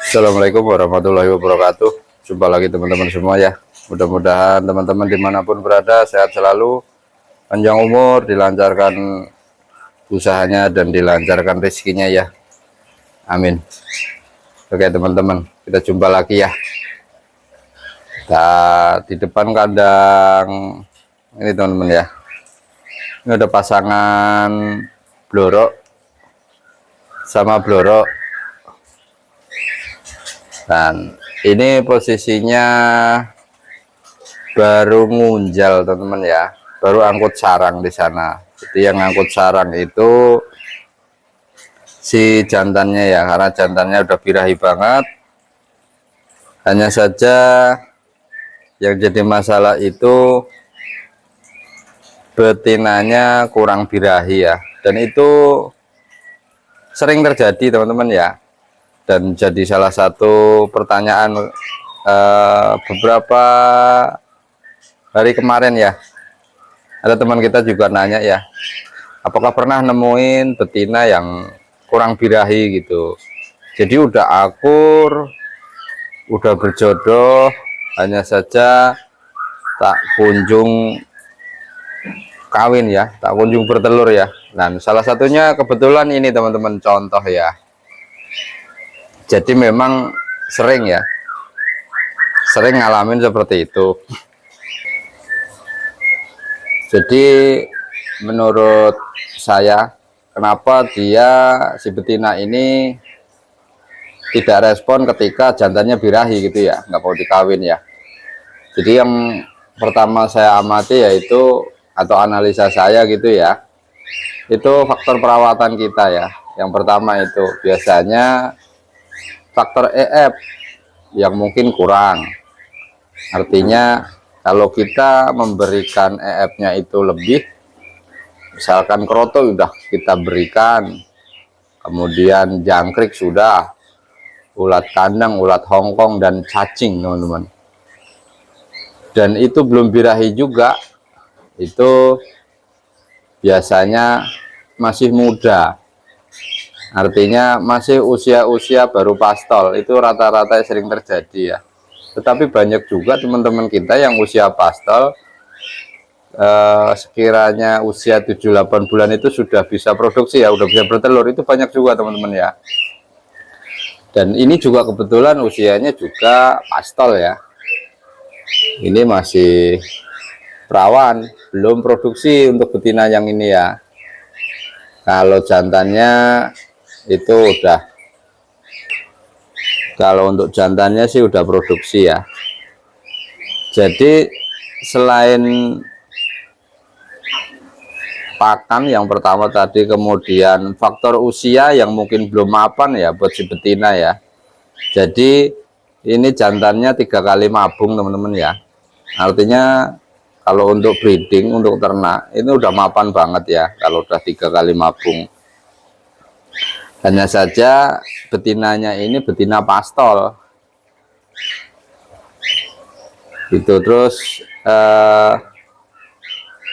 Assalamualaikum warahmatullahi wabarakatuh. Jumpa lagi teman-teman semua ya. Mudah-mudahan teman-teman dimanapun berada sehat selalu, panjang umur, dilancarkan usahanya dan dilancarkan rezekinya ya. Amin. Oke teman-teman, kita jumpa lagi ya. Nah, di depan kandang ini teman-teman ya. Ini ada pasangan blorok sama blorok. Dan ini posisinya baru ngunjal teman-teman ya, baru angkut sarang di sana. Jadi yang angkut sarang itu si jantannya ya, karena jantannya udah birahi banget. Hanya saja yang jadi masalah itu betinanya kurang birahi ya, dan itu sering terjadi teman-teman ya. Dan jadi salah satu pertanyaan beberapa hari kemarin ya, ada teman kita juga nanya ya, apakah pernah nemuin betina yang kurang birahi gitu. Jadi udah akur, udah berjodoh, hanya saja tak kunjung kawin ya, tak kunjung bertelur ya. Dan salah satunya kebetulan ini teman-teman, contoh ya. Jadi memang sering ya, sering ngalamin seperti itu. Jadi menurut saya, kenapa si betina ini tidak respon ketika jantannya birahi gitu ya, nggak mau dikawin ya. Jadi yang pertama saya amati yaitu, atau analisa saya gitu ya, itu faktor perawatan kita ya. Yang pertama itu biasanya faktor EF yang mungkin kurang. Artinya kalau kita memberikan EF-nya itu lebih, misalkan kroto sudah kita berikan, kemudian jangkrik sudah, ulat kandang, ulat Hongkong, dan cacing teman-teman, dan itu belum birahi juga, itu biasanya masih muda. Artinya masih usia-usia baru pastol, itu rata-rata sering terjadi ya. Tetapi banyak juga teman-teman kita yang usia pastol, sekiranya usia 7-8 bulan itu sudah bisa produksi ya, udah bisa bertelur, itu banyak juga teman-teman ya. Dan ini juga kebetulan usianya juga pastol ya. Ini masih perawan, belum produksi untuk betina yang ini ya. Kalau jantannya itu udah, kalau untuk jantannya sih udah produksi ya. Jadi selain pakan yang pertama tadi, kemudian faktor usia yang mungkin belum mapan ya buat si betina ya. Jadi ini jantannya 3 kali mabung teman-teman ya. Artinya kalau untuk breeding, untuk ternak, ini udah mapan banget ya kalau udah 3 kali mabung. Hanya saja betinanya ini betina pastol gitu. Terus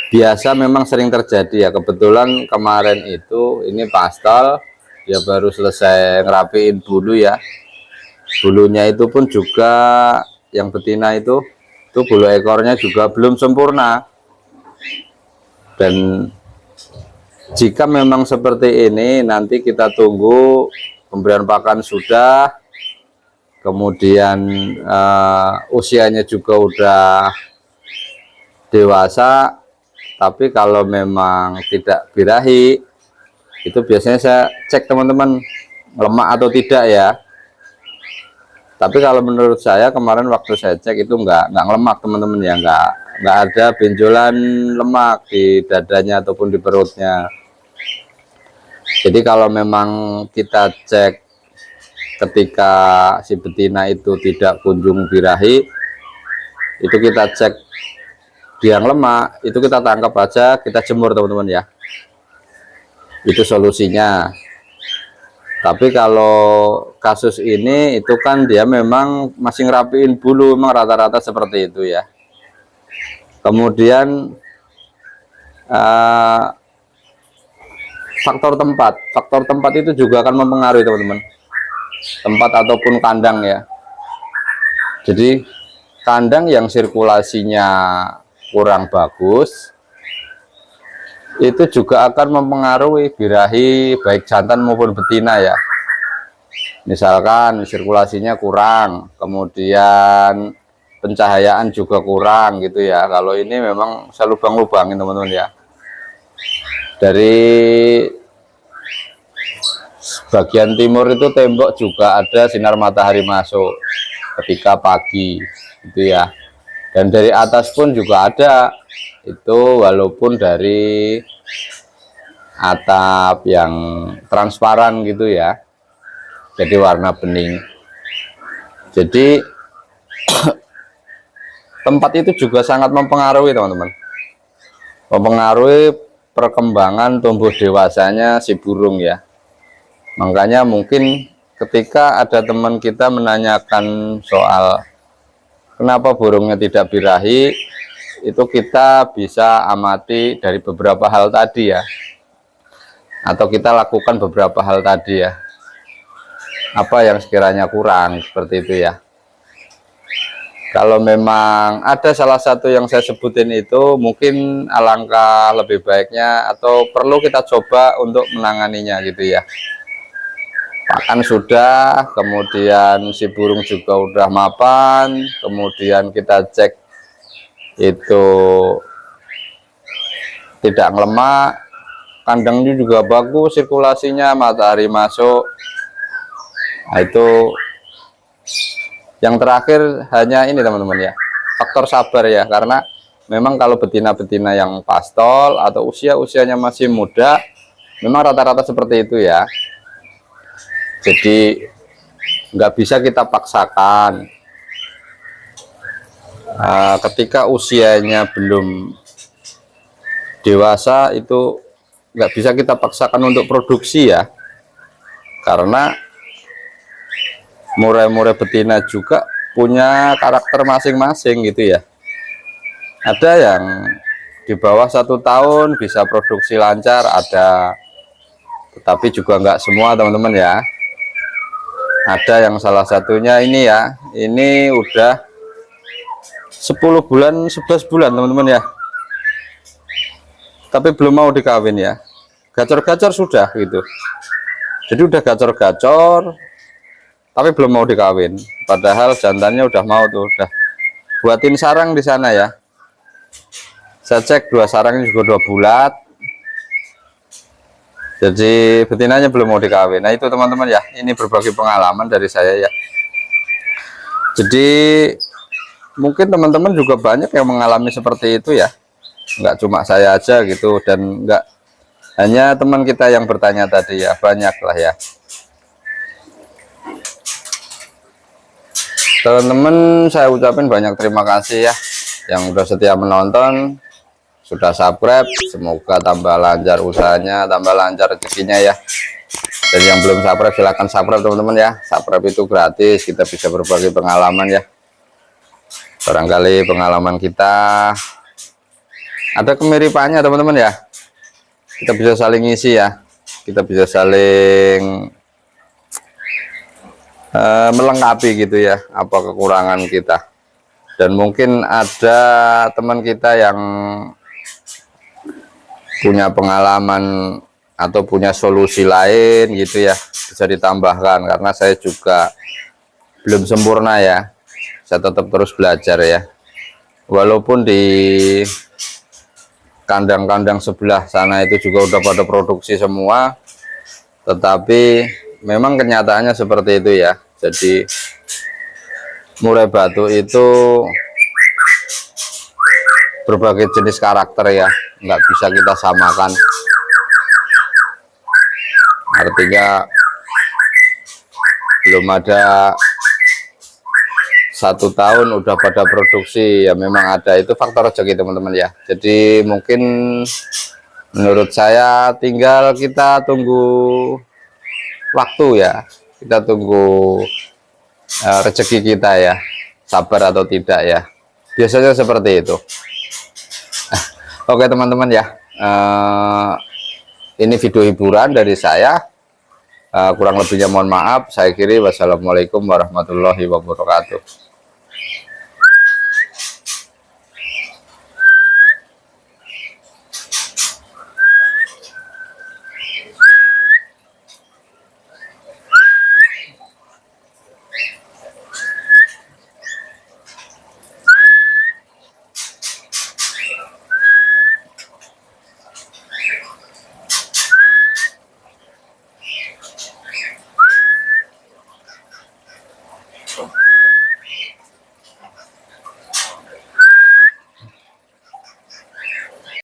biasa memang sering terjadi ya. Kebetulan kemarin itu ini pastol, dia baru selesai ngerapiin bulu ya. Bulunya itu pun juga yang betina itu bulu ekornya juga belum sempurna. Dan jika memang seperti ini, nanti kita tunggu pemberian pakan sudah, kemudian usianya juga udah dewasa. Tapi kalau memang tidak birahi, itu biasanya saya cek teman-teman, lemak atau tidak ya. Tapi kalau menurut saya kemarin waktu saya cek itu nggak ngelemak teman-teman ya, nggak ada benjolan lemak di dadanya ataupun di perutnya. Jadi kalau memang kita cek ketika si betina itu tidak kunjung birahi, itu kita cek biang lemak, itu kita tangkap aja, kita jemur teman-teman ya. Itu solusinya. Tapi kalau kasus ini itu kan dia memang masih ngerapiin bulu, memang rata-rata seperti itu ya. Kemudian faktor tempat itu juga akan mempengaruhi teman-teman. tempat ataupun kandang ya. Jadi kandang yang sirkulasinya kurang bagus itu juga akan mempengaruhi birahi baik jantan maupun betina ya. Misalkan sirkulasinya kurang, kemudian pencahayaan juga kurang gitu ya. Kalau ini memang saya lubang-lubangin teman-teman ya. Dari bagian timur itu tembok juga ada sinar matahari masuk ketika pagi gitu ya. Dan dari atas pun juga ada itu, walaupun dari atap yang transparan gitu ya, jadi warna bening. Jadi tempat itu juga sangat mempengaruhi teman-teman, mempengaruhi perkembangan tumbuh dewasanya si burung ya. Makanya mungkin ketika ada teman kita menanyakan soal kenapa burungnya tidak birahi, itu kita bisa amati dari beberapa hal tadi ya, atau kita lakukan beberapa hal tadi ya, apa yang sekiranya kurang seperti itu ya. Kalau memang ada salah satu yang saya sebutin itu, mungkin alangkah lebih baiknya atau perlu kita coba untuk menanganinya gitu ya. Pakan sudah, kemudian si burung juga udah mapan, kemudian kita cek itu tidak ngelemak, kandangnya juga bagus sirkulasinya, matahari masuk. Nah, itu yang terakhir hanya ini teman-teman ya, faktor sabar ya, karena memang kalau betina-betina yang pastol atau usianya masih muda memang rata-rata seperti itu ya. Jadi nggak bisa kita paksakan. Ketika usianya belum dewasa itu nggak bisa kita paksakan untuk produksi ya, karena murai-murai betina juga punya karakter masing-masing gitu ya. Ada yang di bawah 1 tahun bisa produksi lancar, ada, tetapi juga nggak semua teman-teman ya. Ada yang salah satunya ini ya, ini udah 10 bulan 11 bulan teman-teman ya, tapi belum mau dikawin ya. Gacor-gacor sudah gitu, jadi udah gacor-gacor tapi belum mau dikawin, padahal jantannya udah mau tuh, udah buatin sarang di sana ya. Saya cek 2 sarangnya juga 2 bulat, jadi betinanya belum mau dikawin. Nah itu teman-teman ya, ini berbagi pengalaman dari saya ya. Jadi mungkin teman-teman juga banyak yang mengalami seperti itu ya, nggak cuma saya aja gitu, dan nggak hanya teman kita yang bertanya tadi ya, banyak lah ya. Teman-teman, saya ucapin banyak terima kasih ya yang udah setia menonton, sudah subscribe. Semoga tambah lancar usahanya, tambah lancar rezekinya ya. Dan yang belum subscribe silahkan subscribe teman-teman ya, subscribe itu gratis, kita bisa berbagi pengalaman ya. Barangkali pengalaman kita ada kemiripannya teman-teman ya, kita bisa saling ngisi ya, kita bisa saling melengkapi gitu ya, apa kekurangan kita. Dan mungkin ada teman kita yang punya pengalaman atau punya solusi lain gitu ya, bisa ditambahkan, karena saya juga belum sempurna ya, saya tetap terus belajar ya. Walaupun di kandang-kandang sebelah sana itu juga udah pada produksi semua, tetapi memang kenyataannya seperti itu ya. Jadi murai batu itu berbagai jenis karakter ya, nggak bisa kita samakan. Artinya belum ada 1 tahun udah pada produksi ya, memang ada, itu faktor rezeki teman-teman ya. Jadi mungkin menurut saya tinggal kita tunggu waktu ya, kita tunggu rezeki kita ya, sabar atau tidak ya, biasanya seperti itu. Oke teman-teman ya, ini video hiburan dari saya. Kurang lebihnya mohon maaf. Saya kiri, wassalamualaikum warahmatullahi wabarakatuh.